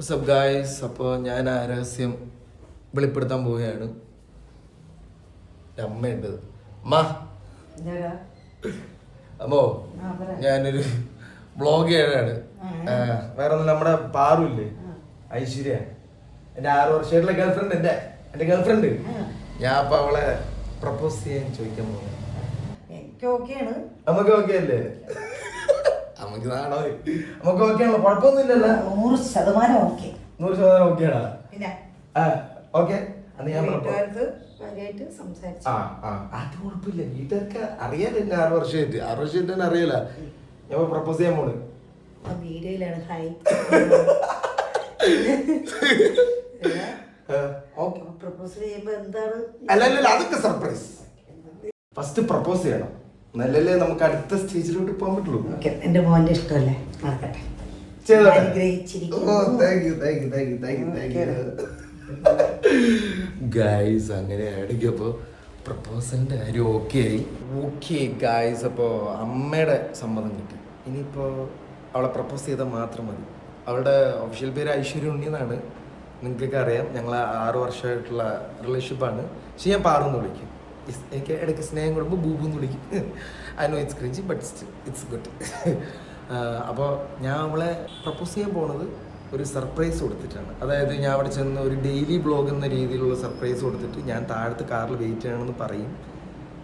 Sub guys, അപ്പോൾ ഞാൻ ആ രഹസ്യം വെളിപ്പെടുത്താൻ പോവുകയാണ്. അമ്മയുണ്ട്. അമ്മോ, ഞാനൊരു വ്ളോഗ് ചെയ്യാനാണ്. വേറെ ഒന്നും, നമ്മുടെ പാറുല്ലേ, ഐശ്വര്യ, എൻ്റെ 6 വർഷമായിട്ടുള്ള ഗേൾഫ്രണ്ട്, എൻ്റെ ഗേൾഫ്രണ്ട്. ഞാൻ അപ്പൊ അവളെ പ്രപ്പോസ് ചെയ്യാൻ ചോദിക്കാൻ പോകുന്നത്. നമുക്ക് ഓക്കെ അല്ലേ? നമുക്ക് നാണോ? നമുക്ക് ഓക്കെ ആണല്ലോ, കുഴപ്പമൊന്നുമില്ലല്ലോ. 100% ഓക്കെ. 100% ഓക്കെയാണോ? ഓക്കെ. അത് കുഴപ്പമില്ല, വീട്ടുകാർക്ക് അറിയാലോ. എന്നെ 6 വർഷമായിട്ട് തന്നെ അറിയാല. ഞാൻ പ്രപ്പോസ് ചെയ്യാൻ പോണ്. വീഡിയോയിലാണ് ഹായ് പ്രപ്പോസ് ചെയ്യുമ്പോ എന്താണ്? അല്ലല്ല, അതൊക്കെ സർപ്രൈസ്. ഫസ്റ്റ് പ്രപ്പോസ് ചെയ്യണം, നല്ലല്ലേ നമുക്ക് അടുത്ത സ്റ്റേജിലോട്ട് പോകാൻ പറ്റുള്ളൂ. എന്റെ മോന്റെ ഇഷ്ടമല്ലേ, നടക്കട്ടെ. ഗായ്സ്, അങ്ങനെ അടിക്കപ്പോൾ പ്രപ്പോസലിൻ്റെ കാര്യം ഓക്കെ ആയി. ഓക്കെ ഗായ്സ്, അപ്പോൾ അമ്മയുടെ സമ്മതം കിട്ടി. ഇനിയിപ്പോൾ അവളെ പ്രപ്പോസ് ചെയ്താൽ മാത്രം മതി. അവളുടെ ഒഫീഷ്യൽ പേര് ഐശ്വര്യ ഉണ്ണി എന്നാണ്. നിങ്ങൾക്കൊക്കെ അറിയാം, ഞങ്ങൾ 6 വർഷമായിട്ടുള്ള റിലേഷൻഷിപ്പാണ്. പക്ഷെ ഞാൻ പാറെന്ന് വിളിക്കും. എനിക്ക് ഇടയ്ക്ക് സ്നേഹം കൊടുക്കുമ്പോൾ ബൂബൂന്ന് വിളിക്കും. I know it's cringy, but it's good. അപ്പോൾ ഞാൻ അവളെ പ്രപ്പോസ് ചെയ്യാൻ പോണത് ഒരു സർപ്രൈസ് കൊടുത്തിട്ടാണ്. അതായത് ഞാൻ അവിടെ ചെന്ന് ഒരു ഡെയിലി ബ്ലോഗ് എന്ന രീതിയിലുള്ള സർപ്രൈസ് കൊടുത്തിട്ട് ഞാൻ താഴത്ത് കാറിൽ വെയിറ്റ് ചെയ്യണമെന്ന് പറയും.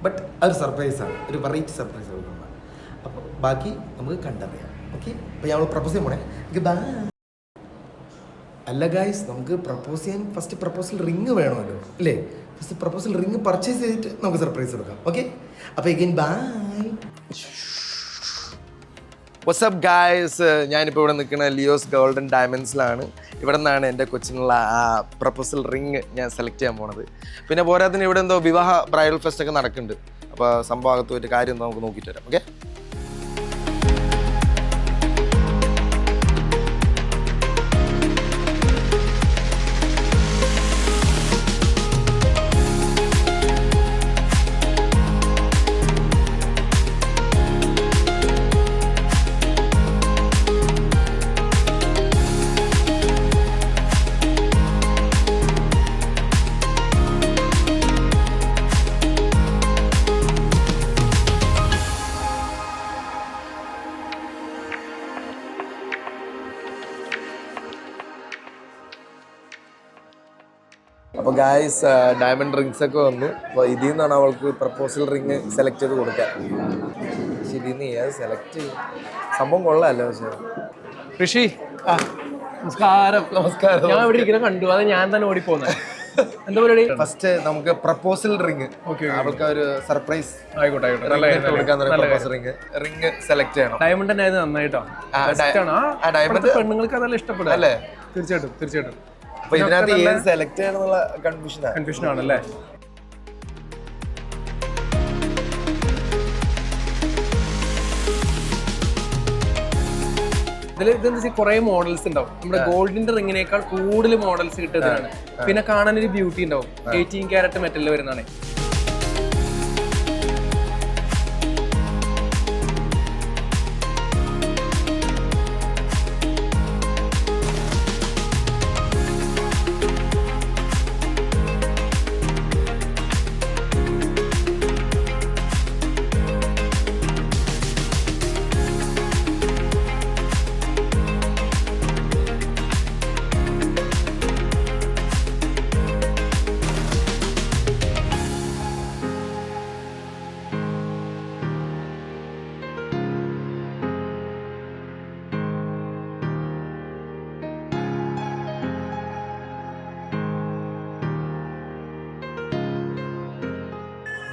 ബട്ട് അതൊരു സർപ്രൈസാണ്, ഒരു വെറൈറ്റി സർപ്രൈസ് കൊടുക്കുന്നത്. അപ്പോൾ ബാക്കി നമുക്ക് കണ്ടറിയാം. ഓക്കെ, അപ്പോൾ ഞാൻ പ്രപ്പോസ് ചെയ്യാൻ പോണേ. ബൈ. അല്ല ഗായ്സ്, നമുക്ക് പ്രപ്പോസ് ചെയ്യാൻ ഫസ്റ്റ് പ്രപ്പോസൽ റിങ് വേണമല്ലോ അല്ലേ? ഫസ്റ്റ് പ്രപ്പോസൽ റിങ് പർച്ചേസ് ചെയ്തിട്ട് നമുക്ക് സർപ്രൈസ് കൊടുക്കാം. ഓക്കെ, അപ്പോൾ എഗെയിൻ ബൈ. വാട്സ്ആപ്പ് ഗായ്സ്, ഞാനിപ്പോൾ ഇവിടെ നിൽക്കുന്ന ലിയോസ് ഗോൾഡൻ ഡയമണ്ട്സിലാണ്. ഇവിടെ നിന്നാണ് എൻ്റെ കൊച്ചിനുള്ള ആ പ്രപ്പോസൽ റിങ് ഞാൻ സെലക്ട് ചെയ്യാൻ പോണത്. പിന്നെ പോരാത്തിന് ഇവിടെ എന്തോ വിവാഹ ബ്രൈഡൽ ഫെസ്റ്റ് ഒക്കെ നടക്കുന്നുണ്ട്. അപ്പോൾ സംഭവത്ത് ഒരു കാര്യം നമുക്ക് നോക്കിയിട്ട് വരാം. ഓക്കെ, അപ്പോൾ ഗായ്സ്, ഡയമണ്ട് റിങ്സ് ഒക്കെ വന്നു. അപ്പോൾ ഇതിൽ നിന്നാണ് അവൾക്ക് പ്രപ്പോസൽ റിങ് സെലക്ട് ചെയ്ത് കൊടുക്കാൻ. ശരി, നീ അത് സെലക്ട് ചെയ്യും. സംഭവം കൊള്ളാമല്ലോ. പക്ഷേ ഋഷി, നമസ്കാരം. നമസ്കാരം. ഞാൻ ഇവിടെ ഇരിക്കുന്ന കണ്ടു, അത് ഞാൻ തന്നെ ഓടിപ്പോന്നത്. എന്താ പരിപാടി? ഫസ്റ്റ് നമുക്ക് പ്രപ്പോസൽ റിങ്, അവൾക്ക് ഒരു സർപ്രൈസ് ആയിക്കോട്ടെ. റിങ് സെലക്ട് ചെയ്യണം. ഡയമണ്ട് തന്നെ ആയത് നന്നായിട്ടോ. പെണ്ണുങ്ങൾക്ക് അതെല്ലാം ഇഷ്ടപ്പെടും അല്ലേ? തീർച്ചയായിട്ടും. അപ്പൊ ഇതിനകത്ത് ഏത് സെലക്ട് ചെയ്യണമെന്നുള്ള കൺഫ്യൂഷൻ ആണല്ലേ? ഇതിൽ കുറെ മോഡൽസ് ഉണ്ടാവും. നമ്മുടെ ഗോൾഡിന്റെ റിങ്ങിനേക്കാൾ കൂടുതൽ മോഡൽസ് കിട്ടുന്നതാണ്. പിന്നെ കാണാൻ ഒരു ബ്യൂട്ടി ഉണ്ടാവും. 18 ക്യാരറ്റ് മെറ്റലിൽ വരുന്നതാണ്.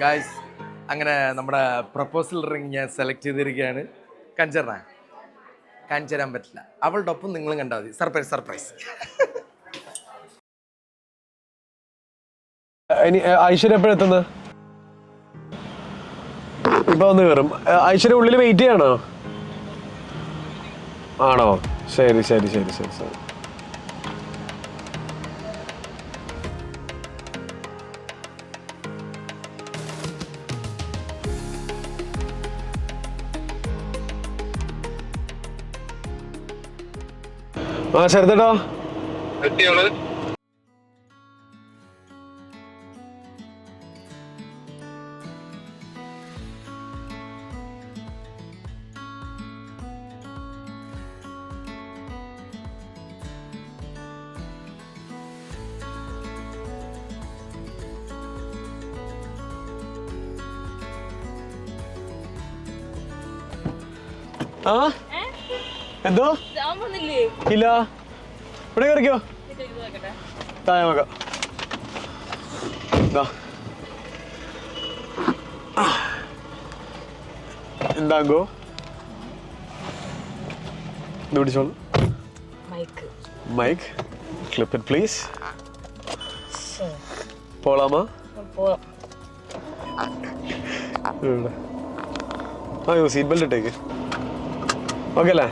ഗായ്സ്, അങ്ങനെ നമ്മുടെ പ്രപ്പോസൽ റിങ് ഞാൻ സെലക്ട് ചെയ്തിരിക്കുകയാണ്. കാണിച്ചു തരാൻ പറ്റില്ല, അവളുടെ ഒപ്പം നിങ്ങളും കണ്ടാൽ മതി. സർപ്രൈസ്. ഇനി ഐശ്വര്യ എപ്പോഴെത്തുന്നത്? ഇപ്പൊ ഒന്ന് കയറും. ഐശ്വര്യ ഉള്ളിൽ വെയിറ്റ് ചെയ്യണോ? ആണോ? ശരി. ആ ശരത്തേട്ടോ, ആ എന്തോ ഇല്ല ഇവിടെ കയറിക്കോ താഴെ നോക്കാം എന്താങ്കോ ഇത് പിടിച്ചോളൂ മൈക്ക് ക്ലിപ്പ് ഇറ്റ് പ്ലീസ് പോളാമാ അയ്യോ സീറ്റ് ബെൽറ്റ് ഇട്ടേക്ക് ഓക്കെ അല്ലേ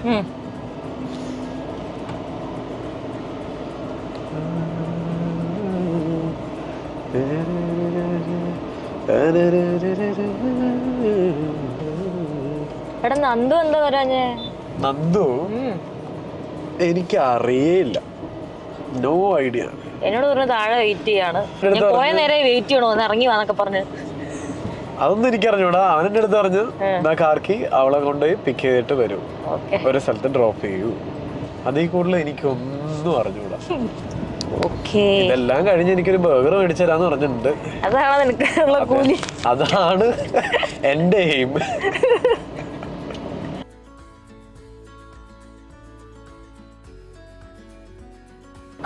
എടാ നന്ദു എന്താ പറയാഞ്ഞേ? നന്ദു എനിക്ക് അറിയില്ല, നോ ഐഡിയ. എന്നോട് പറഞ്ഞു താഴെ വെയിറ്റ് ചെയ്യാണ്, പോയ നേരെ വെയിറ്റ് ചെയ്യണോ എന്ന് ഇറങ്ങി വാന്നൊക്കെ പറഞ്ഞു. അതൊന്നും എനിക്ക് അറിഞ്ഞൂടാ. അവനെന്റെ അടുത്ത് പറഞ്ഞു കാർക്കി അവളെ കൊണ്ടുപോയി പിക്ക് ചെയ്തിട്ട് വരും, ഒരു സ്ഥലത്ത് ഡ്രോപ്പ് ചെയ്യൂ. അതിൽ കൂടുതൽ എനിക്കൊന്നും അറിഞ്ഞൂടാ. ഇതെല്ലാം കഴിഞ്ഞ് എനിക്കൊരു ബർഗർ മേടിച്ചു തരാന്ന് പറഞ്ഞിട്ടുണ്ട്. അതാണ് നിനക്കുള്ള കൂലി, അതാണ് എന്റെ എയിം.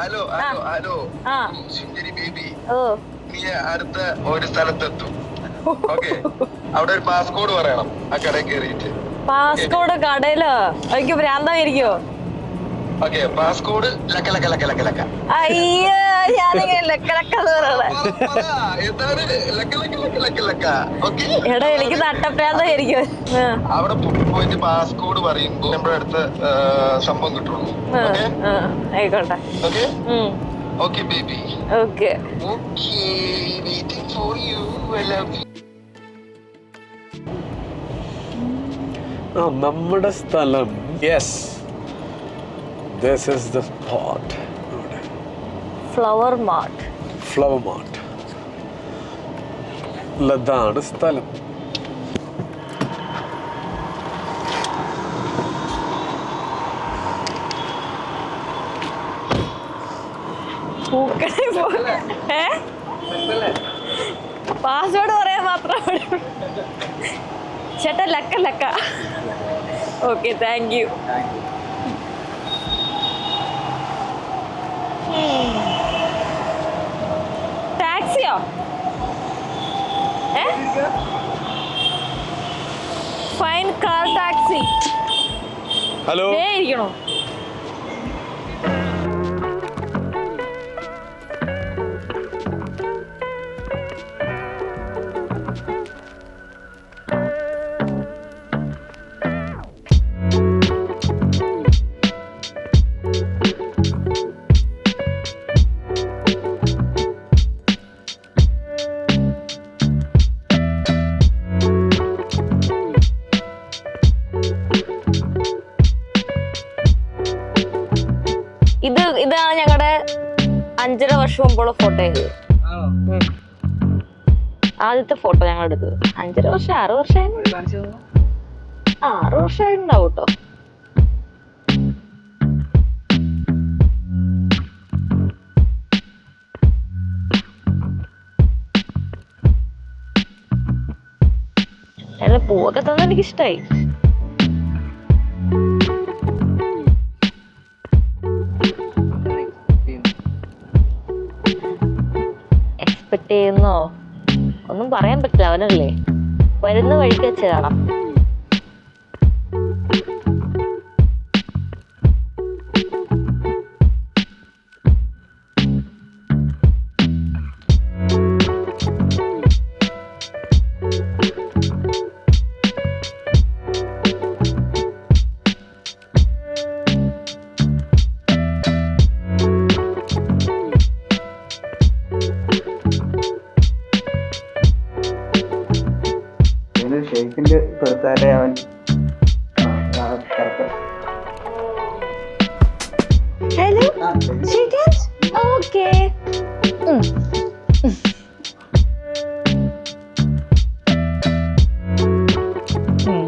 ഹലോ ഹലോ ഹലോ സുന്ദരി ബേബി, നീ അടുത്ത ഒരു സ്ഥലത്തെത്തും. ഓക്കെ, അവിടെ ഒരു പാസ്കോഡ് പറയണം ആ കടയിൽ കയറിയിട്ട്. പാസ്കോഡ് കടയിലോ? എനിക്ക് ഭ്രാന്തായിരിക്കോ? ഓക്കെ, പാസ്കോഡ് ലക്ക ലക്ക ലക്ക ലക്ക ലക്ക. അയ്യോ, ഞാനിങ്ങനെ ലക്കലക്കാന്ന് പറയണേ. എടാ എനിക്ക് നട്ടപ്രാന്തായിരിക്കും. അവിടെ പോയിട്ട് പാസ്കോഡ് പറയുമ്പോ നമ്മുടെ അടുത്ത് സംഭവം കിട്ടുള്ളൂ. ആയിക്കോട്ടെ. Okay okay baby. Okay okay, waiting for you. I love you. നമ്മുടെ സ്ഥലം. Yes, this is the spot. Flower mart. Flower mart, അതാണ് സ്ഥലം. പാസ്വേഡ് പറയാൻ മാത്രം ചേട്ടാ. ലക്ക ലക്ക. Okay, thank you. ടാക്സിയോ? Fine car taxi. ഹലോ, ഇരിക്കണോ? ഇതാണ് ഞങ്ങളുടെ 5.5 വർഷം മുമ്പുള്ള ഫോട്ടോ. ഇത് ആദ്യത്തെ ഫോട്ടോ ഞങ്ങൾ എടുത്തത്. 5.5 വർഷം 6 വർഷമായിരുന്നു. 6 വർഷമായിട്ടുണ്ടാവും കേട്ടോ. അല്ല, പൂവൊക്കെ തന്നെ എനിക്കിഷ്ടായി. എക്സ്പെക്ട് ചെയ്യുന്നോ ഒന്നും പറയാൻ പറ്റില്ല, അവനല്ലേ വരുന്ന വഴിക്ക് വെച്ച് കാണാം. ഷെയ്ഖിന്റെ പുറത്താരെ അവൻ ഹലോ, ഓക്കേ.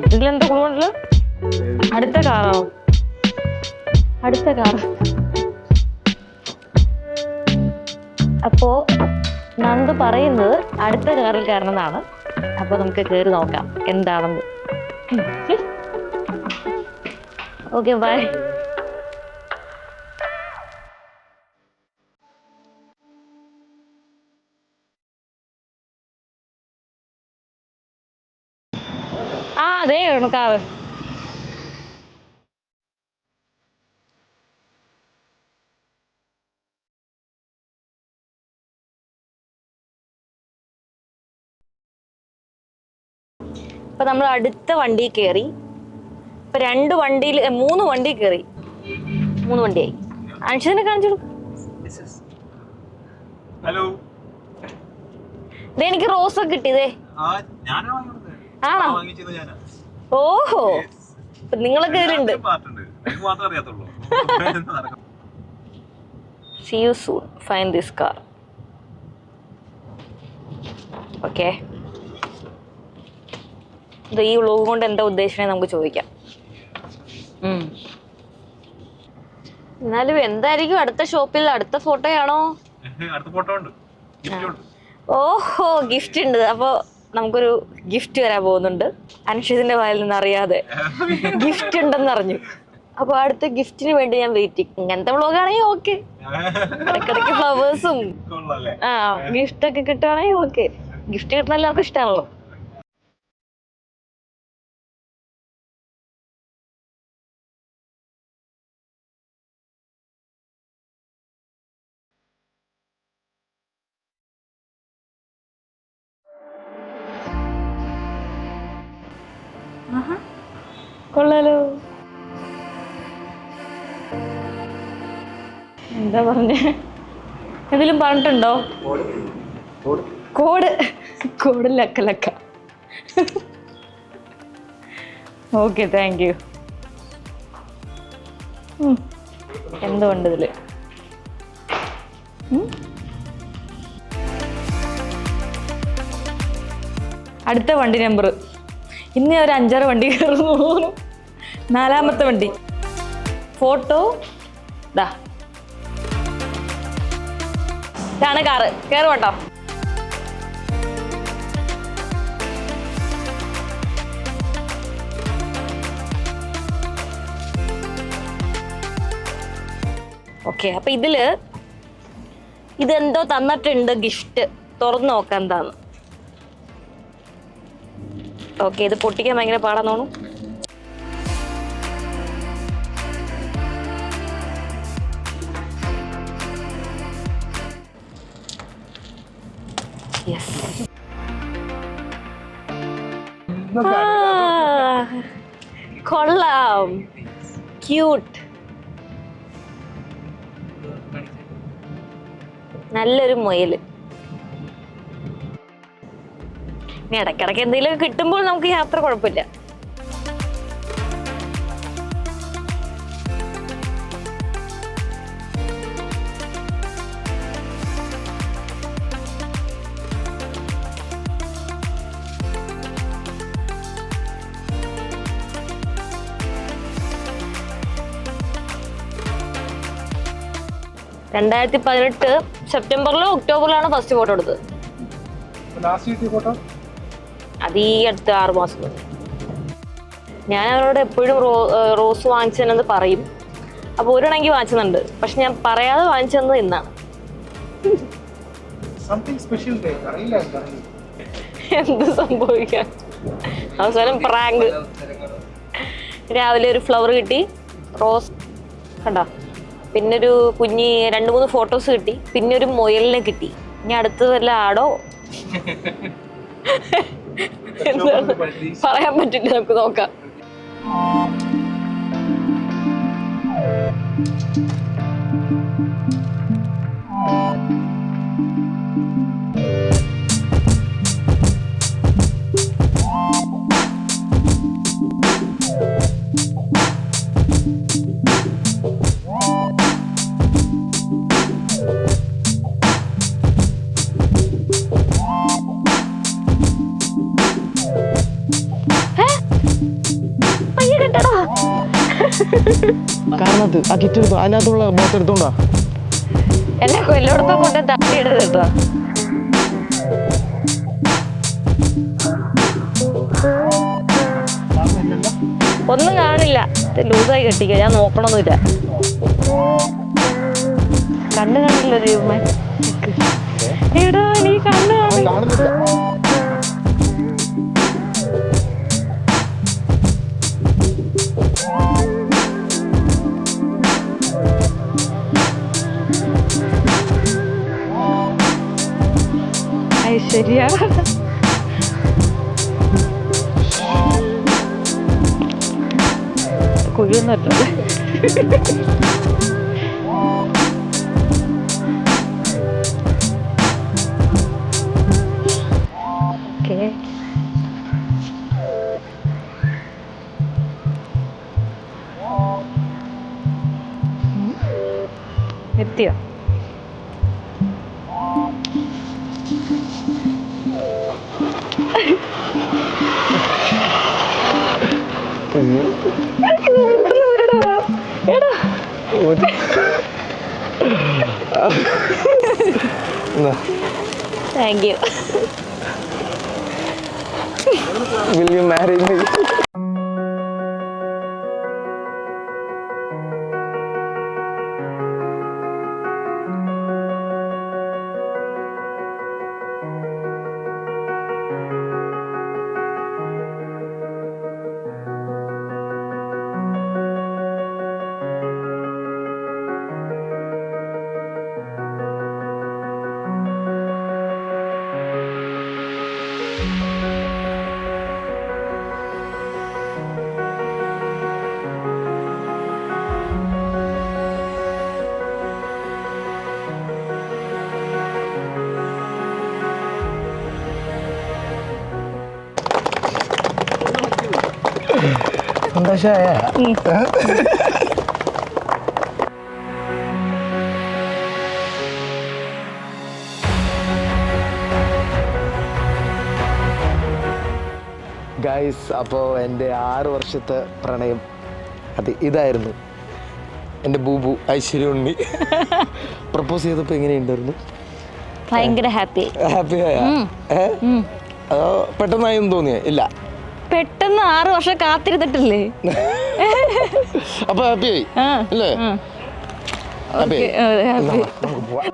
ഇതിലെന്താ കൂടുതൽ? അടുത്ത കാറോ? അടുത്ത കാർ. അപ്പോ നന്ദു പറയുന്നത് അടുത്ത കാറിൽ കയറണമെന്നാണ്. അപ്പൊ നമുക്ക് കയറി നോക്കാം എന്താണെന്ന്. Okay bye. ആ അതേ കാറ്. അപ്പൊ നമ്മൾ അടുത്ത വണ്ടി കയറി. ഇപ്പൊ 3 വണ്ടി കയറി. 3 വണ്ടിയായി. അൻഷിതിനെ കാണിച്ചു. ഹലോ. എനിക്ക് റോസ് ഒക്കെ കിട്ടിയതേ. ആണോ? ഓഹോ, നിങ്ങളൊക്കെ ഇതിലുണ്ട്. See you soon. Find this car. Okay. ഈ വ്ലോഗ് കൊണ്ട് എന്താ ഉദ്ദേശിക്കണേ നമുക്ക് ചോദിക്കാം. എന്നാലും എന്തായിരിക്കും അടുത്ത ഷോപ്പിൽ? അടുത്ത ഫോട്ടോയാണോ? ഓഹോ, ഗിഫ്റ്റ് ഉണ്ട്. അപ്പൊ നമുക്കൊരു ഗിഫ്റ്റ് വരാൻ പോകുന്നുണ്ട്. അൻഷിതിന്റെ വായിൽ നിന്ന് അറിയാതെ ഗിഫ്റ്റ് ഉണ്ടെന്ന് അറിഞ്ഞു. അപ്പൊ അടുത്ത ഗിഫ്റ്റിന് വേണ്ടി ഞാൻ വെയിറ്റിംഗ്. ഇങ്ങനത്തെ വ്ലോഗാണെങ്കിൽ ഓക്കെ. ഇടയ്ക്കിടയ്ക്ക് ഫ്ലവേഴ്സും ഗിഫ്റ്റ് ഒക്കെ കിട്ടുകയാണെങ്കിൽ ഓക്കെ. ഗിഫ്റ്റ് കിട്ടുന്ന എല്ലാവർക്കും ഇഷ്ടമാണല്ലോ. കൊള്ളാലോ. എന്താ പറഞ്ഞേ? എന്തെങ്കിലും പറഞ്ഞിട്ടുണ്ടോ? കോഡ് ലക്ക. Okay, thank U. എന്തുകൊണ്ട് ഇതില്? അടുത്ത വണ്ടി നമ്പർ. ഇന്ന് ഒരു 5-6 വണ്ടി കയറുന്നു. 4ാമത്തെ വണ്ടി. ഫോട്ടോ ഇതാണ് കാറ്. കയറുവാട്ടോ. ഓക്കെ. അപ്പൊ ഇതെന്തോ തന്നിട്ടുണ്ട് ഗിഫ്റ്റ്. തുറന്നു നോക്കാം എന്താന്ന്. ഓക്കെ, ഇത് പൊട്ടിക്കാൻ ഭയങ്കര പാടാന്ന് തോന്നുന്നു. കൊള്ളാം, ക്യൂട്ട്. നല്ലൊരു മുയല്. ഇനി ഇടയ്ക്കിടയ്ക്ക് എന്തെങ്കിലും കിട്ടുമ്പോൾ നമുക്ക് യാത്ര കുഴപ്പമില്ല. സെപ്റ്റംബറിലോ ഒക്ടോബറിലാണ് ഫസ്റ്റ് ഫോട്ടോ എടുത്തത്. അത് ഈ അടുത്ത 6 മാസം മുന്നേ. ഞാൻ അവരോട് എപ്പോഴും റോസ് വാങ്ങിച്ചതെന്ന് പറയും. അപ്പോൾ ഒരെണ്ണങ്കി വാങ്ങിച്ചതുണ്ട്. പക്ഷെ ഞാൻ പറയാതെ വാങ്ങിച്ചത് ഇന്നാണ്. എന്ത് സംഭവിക്കാൻ? അവസാനം പ്രാങ്ക്. രാവിലെ ഒരു ഫ്ലവർ കിട്ടി, റോസ് കണ്ടോ. പിന്നെ ഒരു 2-3 ഫോട്ടോസ് കിട്ടി. പിന്നെ ഒരു മുയലിനെ കിട്ടി. ഇനി അടുത്തത് വല്ല ആടോ എന്താണ് പറയാൻ പറ്റില്ല. നമുക്ക് നോക്കാം. കാരണത്ത് ആ കിറ്റ് എടുത്തു, അതിനകത്തുള്ള ബോട്ട് എടുത്തോണ്ടാ. എല്ലായിടത്തും കൊണ്ട് തട്ടിയിടത് കേട്ടോ. ഒന്നും കാണില്ല, ലൂസായി കെട്ടിക്ക, ഞാൻ നോക്കണമെന്നില്ല. കണ്ണ് കാണില്ല ദൈവമേ. എടാ നീ കണ്ണ് കാണില്ല. ശരിയാ, കുഴിയൊന്നുമല്ല. ഓക്കേ, എത്തിയോ? Thank you. Will you marry me? സന്തോഷമായ ഗൈസ്, അപ്പോൾ എൻ്റെ 6 വർഷത്തെ പ്രണയം ഇതായിരുന്നു. എൻ്റെ ബൂബു ഐശ്വര്യ ഉണ്ണി പ്രപ്പോസ് ചെയ്തപ്പോൾ എങ്ങനെയുണ്ടായിരുന്നു? ഭയങ്കര ഹാപ്പി. ഹാപ്പിയായ? അതോ പെട്ടെന്നായെന്ന് തോന്നിയ? ഇല്ല, പെട്ടെന്ന് 6 വർഷം കാത്തിരുന്നിട്ടില്ലേ? അപ്പൊ ഹാപ്പിയായി അല്ലേ? ഹാപ്പി. നമുക്ക് പോവാം.